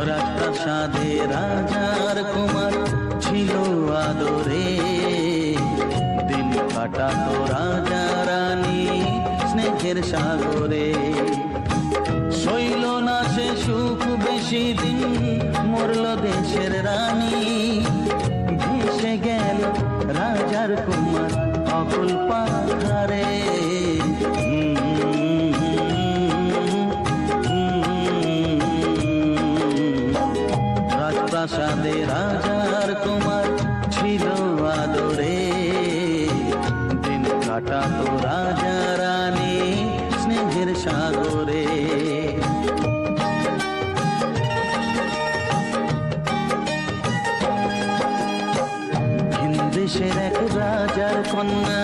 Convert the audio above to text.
রাজপ্রাসাদে রাজার কুমার ছিল আদরে, দিন কাটাতো রাজা রানী স্নেহের সাগরে। সইল না সে সুখ বেশি দিন, মরল দেশের রানী, ভেসে গেল রাজার কুমার অকুল পাহাড়ে। রাজপ্রাসাদে রাজার কুমার ছিল আদরে, দিন কাটাতো রাজা রানী স্নেহের সাগরে। ভিন দেশের এক রাজার কন্যা